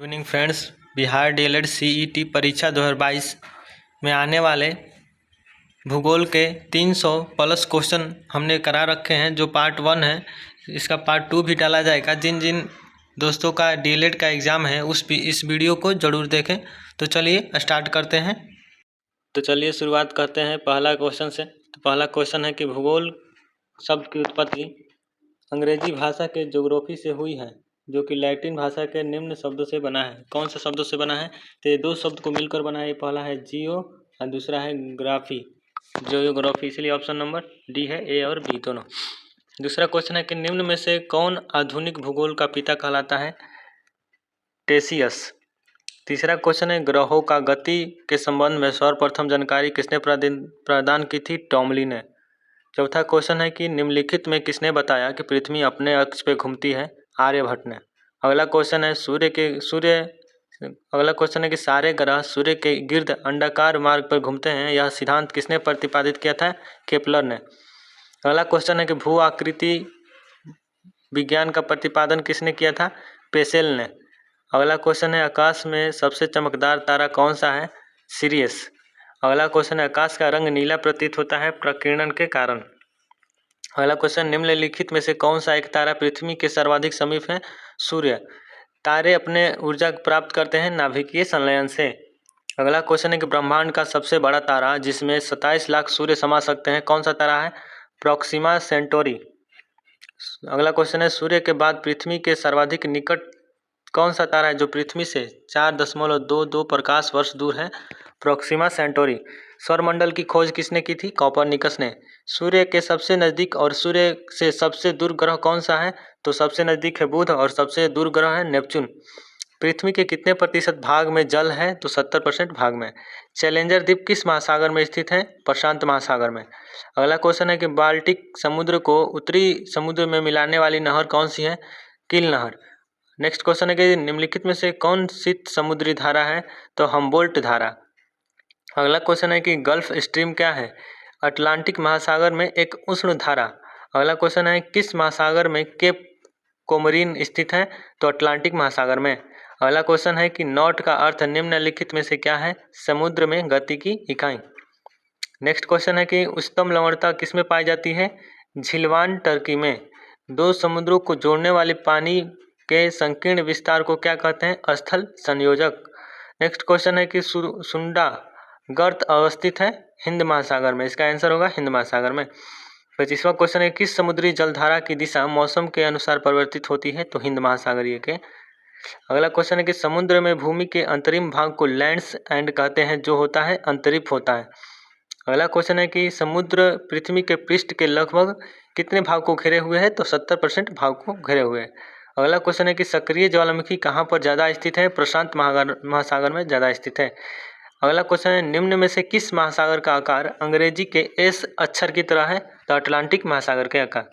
Evening friends, Bihar DElEd CET परीक्षा 2022 में आने वाले भूगोल के 300 प्लस क्वेश्चन हमने करा रखे हैं। जो पार्ट 1 है, इसका पार्ट 2 भी डाला जाएगा। जिन जिन दोस्तों का डीएलएड का एग्ज़ाम है इस वीडियो को ज़रूर देखें। तो चलिए स्टार्ट करते हैं। तो चलिए शुरुआत करते हैं पहला क्वेश्चन से। तो पहला क्वेश्चन है कि भूगोल शब्द की उत्पत्ति अंग्रेजी भाषा के ज्योग्राफी से हुई है, जो कि लैटिन भाषा के निम्न शब्दों से बना है। कौन से शब्दों से बना है? तो ये दो शब्द को मिलकर बना है। पहला है जियो और दूसरा है ग्राफी, जियोग्राफी। इसलिए ऑप्शन नंबर डी है, ए और बी दोनों। दूसरा क्वेश्चन है कि निम्न में से कौन आधुनिक भूगोल का पिता कहलाता है? टेसियस। तीसरा क्वेश्चन है ग्रहों का गति के संबंध में सर्वप्रथम जानकारी किसने प्रदान की थी? टॉमली ने। चौथा क्वेश्चन है कि निम्नलिखित में किसने बताया कि पृथ्वी अपने अक्ष पे घूमती है? आर्यभट्ट ने। अगला क्वेश्चन है कि सारे ग्रह सूर्य के गिर्द अंडाकार मार्ग पर घूमते हैं। यह सिद्धांत किसने प्रतिपादित किया था? केपलर ने। अगला क्वेश्चन है कि भू आकृति विज्ञान का प्रतिपादन किसने किया था? पेसेल ने। अगला क्वेश्चन है आकाश में सबसे चमकदार तारा कौन सा है? सिरियस। अगला क्वेश्चन है आकाश का रंग नीला प्रतीत होता है प्रकीर्णन के कारण। अगला क्वेश्चन निम्नलिखित में से कौन सा एक तारा पृथ्वी के सर्वाधिक समीप है? सूर्य। तारे अपने ऊर्जा प्राप्त करते हैं नाभिकीय संलयन से। अगला क्वेश्चन है कि ब्रह्मांड का सबसे बड़ा तारा जिसमें 27 लाख सूर्य समा सकते हैं, कौन सा तारा है? Proxima Centauri. अगला क्वेश्चन है सूर्य के बाद पृथ्वी के सर्वाधिक निकट कौन सा तारा है जो पृथ्वी से 4.22 प्रकाश वर्ष दूर है? Proxima Centauri. सौरमंडल की खोज किसने की थी? कोपरनिकस ने। सूर्य के सबसे नज़दीक और सूर्य से सबसे दूर ग्रह कौन सा है? तो सबसे नज़दीक है बुध और सबसे दूर ग्रह है नेपच्यून। पृथ्वी के कितने प्रतिशत भाग में जल है? तो 70% भाग में। चैलेंजर द्वीप किस महासागर में स्थित है? प्रशांत महासागर में। अगला क्वेश्चन है कि बाल्टिक समुद्र को उत्तरी समुद्र में मिलाने वाली नहर कौन सी है? कील नहर। नेक्स्ट क्वेश्चन है कि निम्नलिखित में से कौन शीत समुद्री धारा है? तो हम्बोल्ट धारा। अगला क्वेश्चन है कि गल्फ स्ट्रीम क्या है? अटलांटिक महासागर में एक उष्ण धारा। अगला क्वेश्चन है किस महासागर में केप कोमरीन स्थित है? तो अटलांटिक महासागर में। अगला क्वेश्चन है कि नॉट का अर्थ निम्नलिखित में से क्या है? समुद्र में गति की इकाई। नेक्स्ट क्वेश्चन है कि उच्चतम लवणता किसमें पाई जाती है? झीलवान टर्की में। दो समुद्रों को जोड़ने वाले पानी के संकीर्ण विस्तार को क्या कहते हैं? स्थल संयोजक। नेक्स्ट क्वेश्चन है कि सुंडा गर्त अवस्थित है हिंद महासागर में। इसका आंसर होगा हिंद महासागर में। 25वां क्वेश्चन है किस समुद्री जलधारा की दिशा मौसम के अनुसार परिवर्तित होती है? तो हिंद महासागरीय के। अगला क्वेश्चन है कि समुद्र में भूमि के अंतरिम भाग को लैंड्स एंड कहते हैं जो होता है अंतरिक्ष होता है। अगला क्वेश्चन है कि समुद्र पृथ्वी के पृष्ठ के लगभग कितने भाग को घेरे हुए है? तो 70% भाग को घेरे हुए है। अगला क्वेश्चन है कि सक्रिय ज्वालामुखी कहाँ पर ज़्यादा स्थित है? प्रशांत महासागर में ज़्यादा स्थित है। अगला क्वेश्चन है निम्न में से किस महासागर का आकार अंग्रेजी के एस अक्षर की तरह है? तो अटलांटिक महासागर के आकार।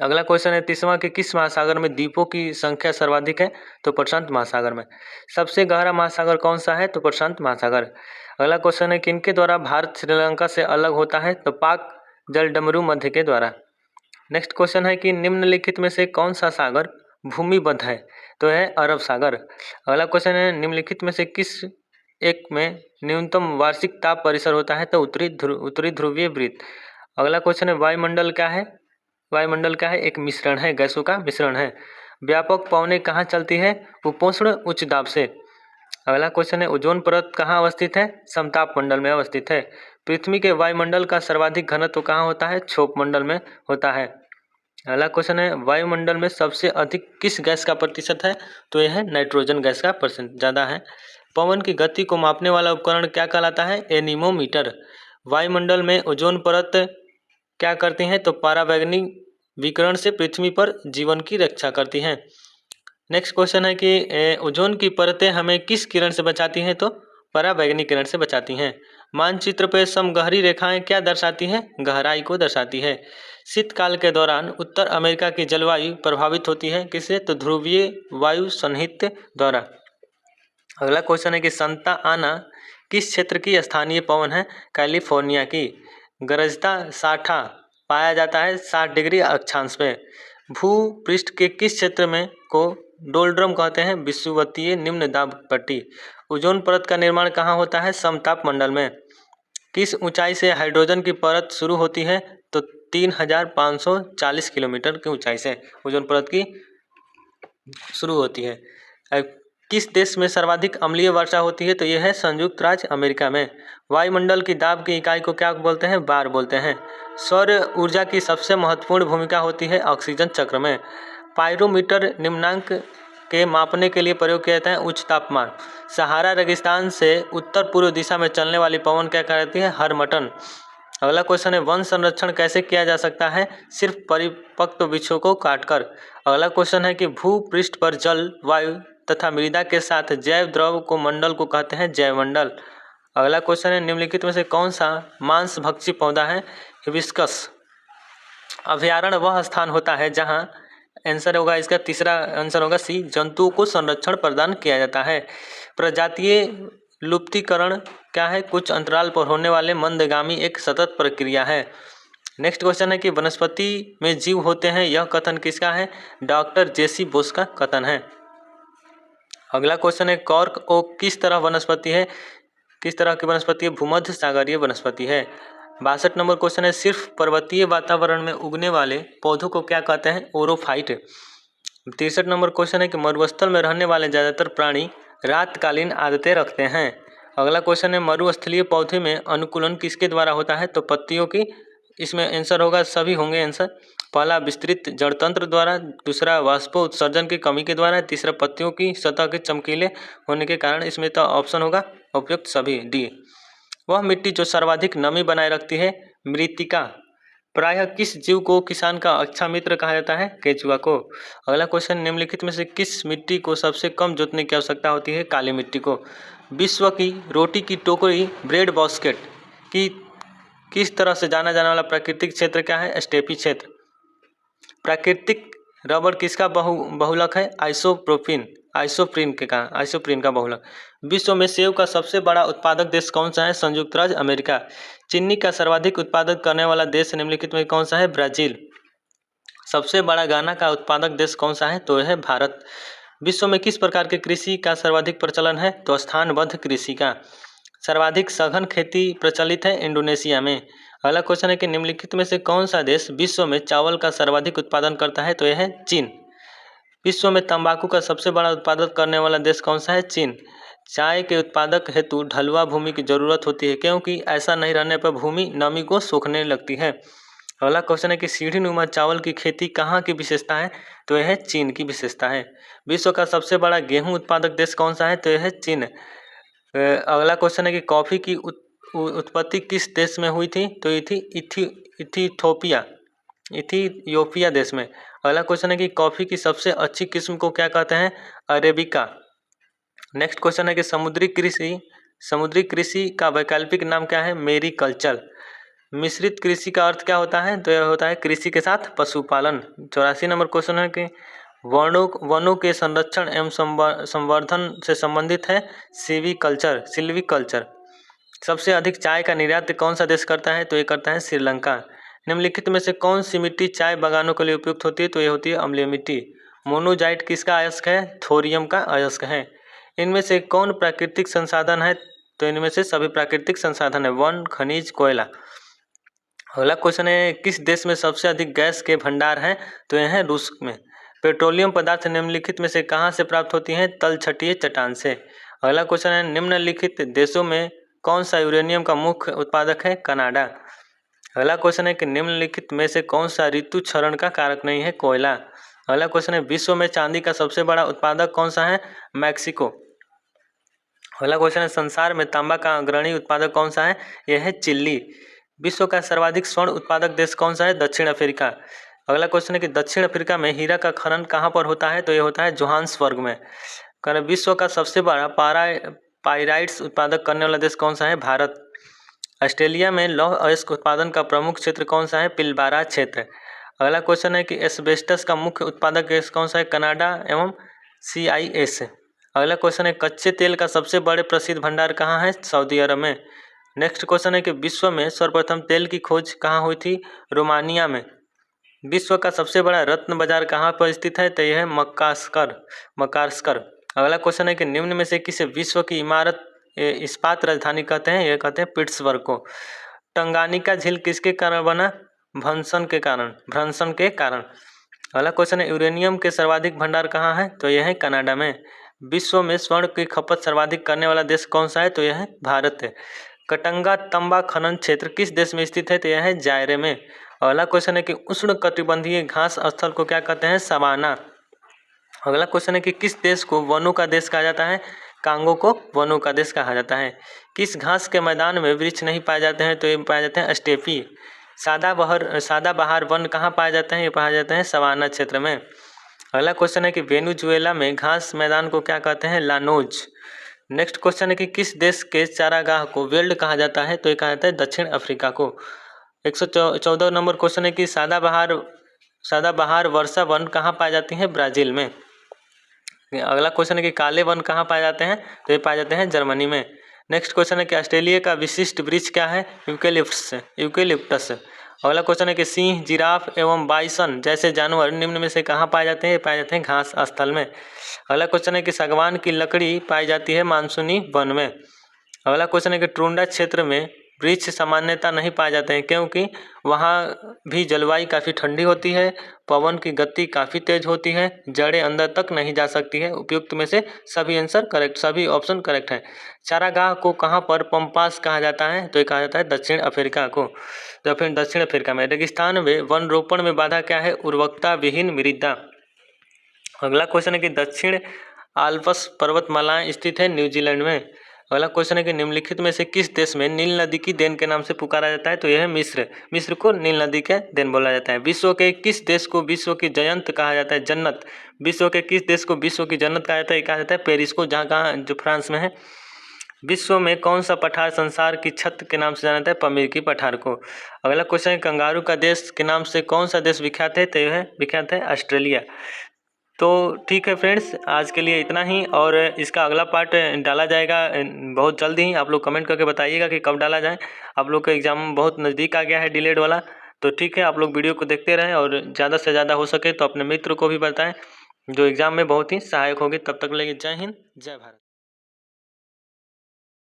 अगला क्वेश्चन है 30वां कि किस महासागर में द्वीपों की संख्या सर्वाधिक है? तो प्रशांत महासागर में। सबसे गहरा महासागर कौन सा है? तो प्रशांत महासागर। अगला क्वेश्चन है किनके द्वारा भारत श्रीलंका से अलग होता है? तो पाक जलडमरू मध्य के द्वारा। नेक्स्ट क्वेश्चन है कि निम्नलिखित में से कौन सा सागर भूमिबद्ध है? तो है अरब सागर। अगला क्वेश्चन है निम्नलिखित में से किस एक में न्यूनतम वार्षिक ताप परिसर होता है? तो उत्तरी ध्रुवीय वृत्त। अगला क्वेश्चन है वायुमंडल क्या है? वायुमंडल क्या है? एक मिश्रण है, गैसों का मिश्रण है। व्यापक पवनें कहाँ चलती है? उपोष्ण उच्च दाब से। अगला क्वेश्चन है ओजोन परत कहाँ अवस्थित है? समताप मंडल में अवस्थित है। पृथ्वी के वायुमंडल का सर्वाधिक घनत्व कहाँ होता है? क्षोभ मंडल में होता है। अगला क्वेश्चन है वायुमंडल में सबसे अधिक किस गैस का प्रतिशत है? तो यह है नाइट्रोजन गैस का परसेंट ज़्यादा है। पवन की गति को मापने वाला उपकरण क्या कहलाता है? एनीमोमीटर। वायुमंडल में ओजोन परत क्या करती हैं? तो पराबैंगनी विकिरण से पृथ्वी पर जीवन की रक्षा करती हैं। नेक्स्ट क्वेश्चन है कि ओजोन की परतें हमें किस किरण से बचाती हैं? तो पराबैंगनी किरण से बचाती हैं। मानचित्र पर समगहरी रेखाएं क्या दर्शाती हैं? गहराई को दर्शाती है। शीतकाल के दौरान उत्तर अमेरिका की जलवायु प्रभावित होती है किससे? तो ध्रुवीय वायु सन्निहित द्वारा। अगला क्वेश्चन है कि संता आना किस क्षेत्र की स्थानीय पवन है? कैलिफोर्निया की। गरजता साठा पाया जाता है 60 डिग्री अक्षांश पे। भूपृष्ठ के किस क्षेत्र में को डोल्ड्रम कहते हैं? विषुवतीय निम्न दाब पट्टी। ओजोन परत का निर्माण कहाँ होता है? समताप मंडल में। किस ऊंचाई से हाइड्रोजन की परत शुरू होती है? तो 3540 किलोमीटर की ऊंचाई से ओजोन परत की शुरू होती है। किस देश में सर्वाधिक अम्लीय वर्षा होती है? तो यह है संयुक्त राज्य अमेरिका में। वायुमंडल की दाब की इकाई को क्या बोलते हैं? बार बोलते हैं। सौर ऊर्जा की सबसे महत्वपूर्ण भूमिका होती है ऑक्सीजन चक्र में। पायरोमीटर निम्नांक के मापने के लिए प्रयोग किया जाता है उच्च तापमान। सहारा रेगिस्तान से उत्तर पूर्व दिशा में चलने वाली पवन क्या कहलाती है? हरमटन। अगला क्वेश्चन है वन संरक्षण कैसे किया जा सकता है? सिर्फ परिपक्व वृक्षों को काटकर। अगला क्वेश्चन है कि भूपृष्ठ पर जल, वायु तथा मृदा के साथ जैव द्रव को मंडल को कहते हैं जैवमंडल। अगला क्वेश्चन है निम्नलिखित में से कौन सा मांसभक्षी पौधा है? हिबिस्कस। अभयारण्य वह स्थान होता है जहां, आंसर होगा इसका तीसरा आंसर होगा सी, जंतुओं को संरक्षण प्रदान किया जाता है। प्रजातीय लुप्तीकरण क्या है? कुछ अंतराल पर होने वाले मंदगामी एक सतत प्रक्रिया है। नेक्स्ट क्वेश्चन है कि वनस्पति में जीव होते हैं, यह कथन किसका है? डॉक्टर जेसी बोस का कथन है। अगला क्वेश्चन है कॉर्क ओक किस तरह वनस्पति है? किस तरह की वनस्पति है? भूमध्य सागरीय वनस्पति है। 62 नंबर क्वेश्चन है सिर्फ पर्वतीय वातावरण में उगने वाले पौधों को क्या कहते हैं? ओरोफाइट। 63 नंबर क्वेश्चन है कि मरुस्थल में रहने वाले ज्यादातर प्राणी रातकालीन आदतें रखते हैं। अगला क्वेश्चन है मरुस्थलीय पौधे में अनुकूलन किसके द्वारा होता है? तो पत्तियों की। इसमें आंसर होगा सभी होंगे आंसर। पहला विस्तृत जड़तंत्र द्वारा, दूसरा वाष्पोत्सर्जन की कमी के द्वारा, तीसरा पत्तियों की सतह के चमकीले होने के कारण। इसमें तो ऑप्शन होगा उपयुक्त सभी, डी। वह मिट्टी जो सर्वाधिक नमी बनाए रखती है? मृत्तिका। प्रायः किस जीव को किसान का अच्छा मित्र कहा जाता है? केंचुआ को। अगला क्वेश्चन निम्नलिखित में से किस मिट्टी को सबसे कम जोतने की आवश्यकता होती है? काली मिट्टी को। विश्व की रोटी की टोकरी ब्रेड बास्केट की किस तरह से जाना जाने वाला प्राकृतिक क्षेत्र क्या है? स्टेपी क्षेत्र। प्राकृतिक रबड़ किसका बहुलक है? आइसोप्रीन का बहुलक। विश्व में सेब का सबसे बड़ा उत्पादक देश कौन सा है? संयुक्त राज्य अमेरिका। चीनी का सर्वाधिक उत्पादन करने वाला देश निम्नलिखित में कौन सा है? ब्राजील। सबसे बड़ा गाना का उत्पादक देश कौन सा है? तो यह है भारत। विश्व में किस प्रकार के कृषि का सर्वाधिक प्रचलन है? तो स्थानबद्ध कृषि का। सर्वाधिक सघन खेती प्रचलित है इंडोनेशिया में। अगला क्वेश्चन है कि निम्नलिखित में से कौन सा देश विश्व में चावल का सर्वाधिक उत्पादन करता है? तो यह है चीन। विश्व में तंबाकू का सबसे बड़ा उत्पादन करने वाला देश कौन सा है? चीन। चाय के उत्पादक हेतु ढलुआ भूमि की जरूरत होती है क्योंकि ऐसा नहीं रहने पर भूमि नमी को सोखने लगती है। अगला क्वेश्चन है कि सीढ़ी नुमा चावल की खेती कहाँ की विशेषता है? तो यह चीन की विशेषता है। विश्व का सबसे बड़ा गेहूं उत्पादक देश कौन सा है? तो यह है चीन। अगला क्वेश्चन है कि कॉफी की उत्पत्ति किस देश में हुई थी? तो ये थी इथियोपिया देश में। अगला क्वेश्चन है कि कॉफी की सबसे अच्छी किस्म को क्या कहते हैं? अरेबिका। नेक्स्ट क्वेश्चन है कि समुद्री कृषि का वैकल्पिक नाम क्या है? मेरीकल्चर। मिश्रित कृषि का अर्थ क्या होता है? तो यह होता है कृषि के साथ पशुपालन। 84 नंबर क्वेश्चन है कि वनों के संरक्षण एवं संवर्धन से संबंधित है सिल्वीकल्चर। सबसे अधिक चाय का निर्यात कौन सा देश करता है? तो ये करता है श्रीलंका। निम्नलिखित में से कौन सी मिट्टी चाय बागानों के लिए उपयुक्त होती है? तो ये होती है अम्लीय मिट्टी। मोनोजाइट किसका अयस्क है? थोरियम का अयस्क है। इनमें से कौन प्राकृतिक संसाधन है? तो इनमें से सभी प्राकृतिक संसाधन है, वन, खनिज, कोयला। अगला क्वेश्चन है किस देश में सबसे अधिक गैस के भंडार हैं? तो यह है रूस में। पेट्रोलियम पदार्थ निम्नलिखित में से कहाँ से प्राप्त होती हैं? तलछटीय चट्टान से। अगला क्वेश्चन है निम्नलिखित देशों में कौन सा यूरेनियम का मुख्य उत्पादक है? कनाडा। अगला क्वेश्चन है कि निम्नलिखित में से कौन सा ऋतु क्षरण का कारक नहीं है? कोयला। अगला क्वेश्चन है विश्व में चांदी का सबसे बड़ा उत्पादक कौन सा है? मैक्सिको। अगला क्वेश्चन है संसार में तांबा का अग्रणी उत्पादक कौन सा है? यह है चिली। विश्व का सर्वाधिक स्वर्ण उत्पादक देश कौन सा है? दक्षिण अफ्रीका। अगला क्वेश्चन है कि दक्षिण अफ्रीका में हीरा का खनन कहाँ पर होता है? तो यह होता है जोहान्सबर्ग में। विश्व का सबसे बड़ा पाइराइट्स उत्पादक करने वाला देश कौन सा है? भारत। ऑस्ट्रेलिया में लौह अयस्क उत्पादन का प्रमुख क्षेत्र कौन सा है? पिलबारा क्षेत्र। अगला क्वेश्चन है कि एस्बेस्टस का मुख्य उत्पादक देश कौन सा है? कनाडा एवं CIS। अगला क्वेश्चन है कच्चे तेल का सबसे बड़े प्रसिद्ध भंडार कहाँ है? सऊदी अरब में। नेक्स्ट क्वेश्चन है कि विश्व में सर्वप्रथम तेल की खोज कहाँ हुई थी? रोमानिया में। विश्व का सबसे बड़ा रत्न बाजार कहाँ पर स्थित है? तो यह है मकास्कर। अगला क्वेश्चन है कि निम्न में से किसे विश्व की इस्पात राजधानी कहते हैं? यह कहते हैं पिट्सबर्ग को। टंगानिका झील किसके कारण बना? भ्रंशन के कारण। अगला क्वेश्चन है यूरेनियम के सर्वाधिक भंडार कहाँ है? तो यह है कनाडा में। विश्व में स्वर्ण की खपत सर्वाधिक करने वाला देश कौन सा है? तो यह है भारत है। कटंगा तंबा खनन क्षेत्र किस देश में स्थित है? तो यह है जायरे में। अगला क्वेश्चन है कि उष्ण कटिबंधीय घास स्थल को क्या कहते हैं? सवाना। अगला क्वेश्चन है कि किस देश को वनों का देश कहा जाता है? कांगो को वनों का देश कहा जाता है। किस घास के मैदान में वृक्ष नहीं पाए जाते हैं? तो ये पाए जाते हैं स्टेपी। सदाबहार वन कहाँ पाए जाते हैं? ये पाए जाते हैं सवाना क्षेत्र में। अगला क्वेश्चन है कि वेनेजुएला में घास मैदान को क्या कहते हैं? लानोज। नेक्स्ट क्वेश्चन है कि किस देश के चारागाह को वेल्ड कहा जाता है? तो ये कहा जाता है दक्षिण अफ्रीका को। 114 नंबर क्वेश्चन है कि सदाबहार वर्षा वन कहाँ पाई जाती है? ब्राजील में। अगला क्वेश्चन है कि काले वन कहाँ पाए जाते हैं? तो ये पाए जाते हैं जर्मनी में। नेक्स्ट क्वेश्चन है कि ऑस्ट्रेलिया का विशिष्ट वृक्ष क्या है? यूकेलिप्टस। अगला क्वेश्चन है कि सिंह, जिराफ एवं बाइसन जैसे जानवर निम्न में से कहाँ पाए जाते हैं? पाए जाते हैं घास स्थल में। अगला क्वेश्चन है कि सागवान की लकड़ी पाई जाती है मानसूनी वन में। अगला क्वेश्चन है कि टुंड्रा क्षेत्र में वृक्ष सामान्यतः नहीं पाए जाते हैं क्योंकि वहाँ भी जलवायु काफ़ी ठंडी होती है, पवन की गति काफ़ी तेज होती है, जड़ें अंदर तक नहीं जा सकती है। उपयुक्त में से सभी ऑप्शन करेक्ट हैं। चारागाह को कहाँ पर पंपास कहा जाता है? तो ये कहा जाता है दक्षिण अफ्रीका को। तो फिर दक्षिण अफ्रीका में। रेगिस्तान में वन रोपण में बाधा क्या है? उर्वरकता विहीन मृदा। अगला क्वेश्चन है कि दक्षिण आल्प्स पर्वतमालाएं स्थित है न्यूजीलैंड में। अगला क्वेश्चन है कि निम्नलिखित में से किस देश में नील नदी की देन के नाम से पुकारा जाता है? तो यह है मिस्र को नील नदी के देन बोला जाता है। विश्व के किस देश को विश्व की जयंत कहा जाता है? जन्नत। विश्व के किस देश को विश्व की जन्नत कहा जाता है? कहा जाता है पेरिस को, जो फ्रांस में है। विश्व में कौन सा पठार संसार की छत के नाम से जाना जाता है? पमीर की पठार को। अगला क्वेश्चन है कंगारू का देश के नाम से कौन सा देश विख्यात है? तो यह विख्यात है ऑस्ट्रेलिया। तो ठीक है फ्रेंड्स, आज के लिए इतना ही, और इसका अगला पार्ट डाला जाएगा बहुत जल्दी ही। आप लोग कमेंट करके बताइएगा कि कब डाला जाए। आप लोग का एग्ज़ाम बहुत नज़दीक आ गया है, डिलेड वाला। तो ठीक है, आप लोग वीडियो को देखते रहें और ज़्यादा से ज़्यादा हो सके तो अपने मित्र को भी बताएं, जो एग्ज़ाम में बहुत ही सहायक होगी। तब तक के लिए जय हिंद, जय भारत।